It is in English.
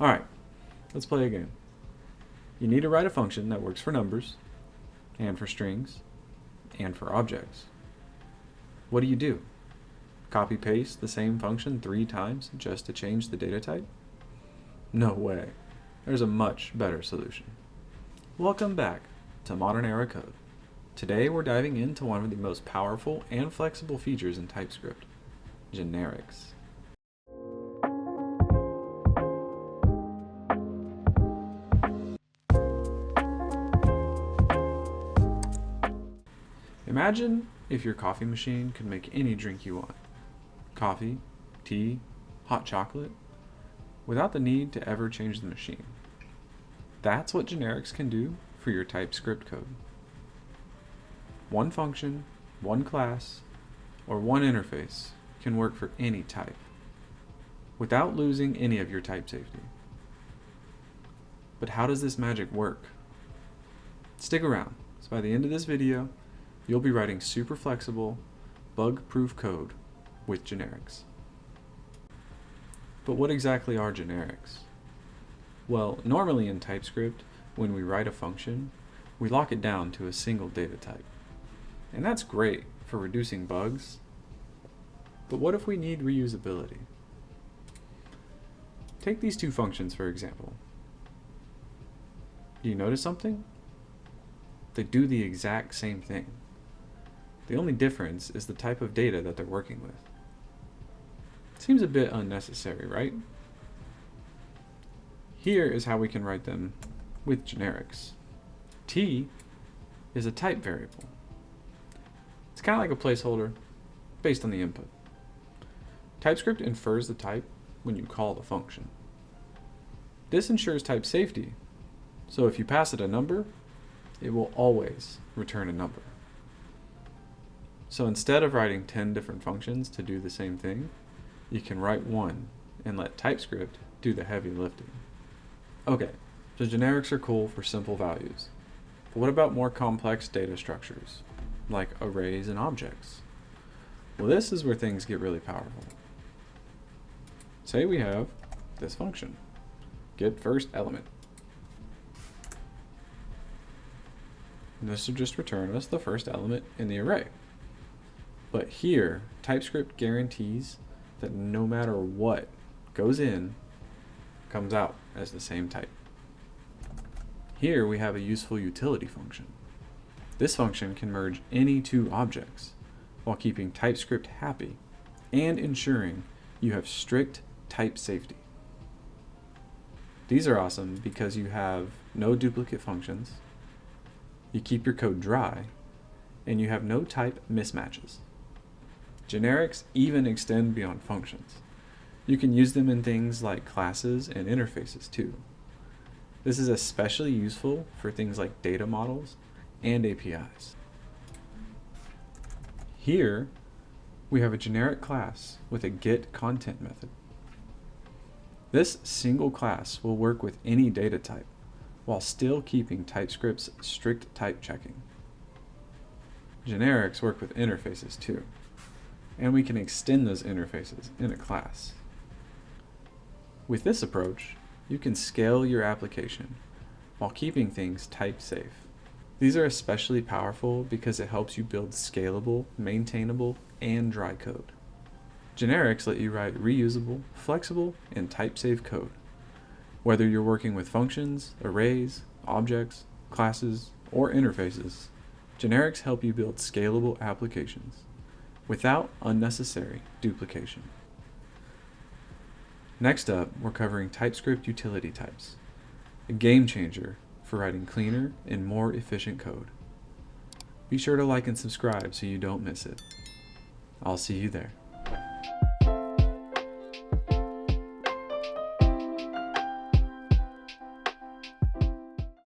Alright, let's play a game. You need to write a function that works for numbers, and for strings, and for objects. What do? Copy-paste the same function 3 times just to change the data type? No way. There's a much better solution. Welcome back to Modern Era Code. Today we're diving into one of the most powerful and flexible features in TypeScript, generics. Imagine if your coffee machine could make any drink you want. Coffee, tea, hot chocolate, without the need to ever change the machine. That's what generics can do for your TypeScript code. One function, one class, or one interface can work for any type, without losing any of your type safety. But how does this magic work? Stick around, so by the end of this video, you'll be writing super flexible, bug-proof code with generics. But what exactly are generics? Well, normally in TypeScript, when we write a function, we lock it down to a single data type. And that's great for reducing bugs, but what if we need reusability? Take these two functions for example. Do you notice something? They do the exact same thing. The only difference is the type of data that they're working with. Seems a bit unnecessary, right? Here is how we can write them with generics. T is a type variable. It's kind of like a placeholder based on the input. TypeScript infers the type when you call the function. This ensures type safety, so if you pass it a number, it will always return a number. So instead of writing 10 different functions to do the same thing, you can write one and let TypeScript do the heavy lifting. Okay, so generics are cool for simple values. But what about more complex data structures, like arrays and objects? Well, this is where things get really powerful. Say we have this function, get first element. And this will just return us the first element in the array. But here, TypeScript guarantees that no matter what goes in, comes out as the same type. Here we have a useful utility function. This function can merge any two objects while keeping TypeScript happy and ensuring you have strict type safety. These are awesome because you have no duplicate functions, you keep your code dry, and you have no type mismatches. Generics even extend beyond functions. You can use them in things like classes and interfaces too. This is especially useful for things like data models and APIs. Here, we have a generic class with a getContent method. This single class will work with any data type while still keeping TypeScript's strict type checking. Generics work with interfaces too, and we can extend those interfaces in a class. With this approach, you can scale your application while keeping things type safe. These are especially powerful because it helps you build scalable, maintainable, and dry code. Generics let you write reusable, flexible, and type-safe code. Whether you're working with functions, arrays, objects, classes, or interfaces, generics help you build scalable applications without unnecessary duplication. Next up, we're covering TypeScript utility types, a game changer for writing cleaner and more efficient code. Be sure to like and subscribe so you don't miss it. I'll see you there.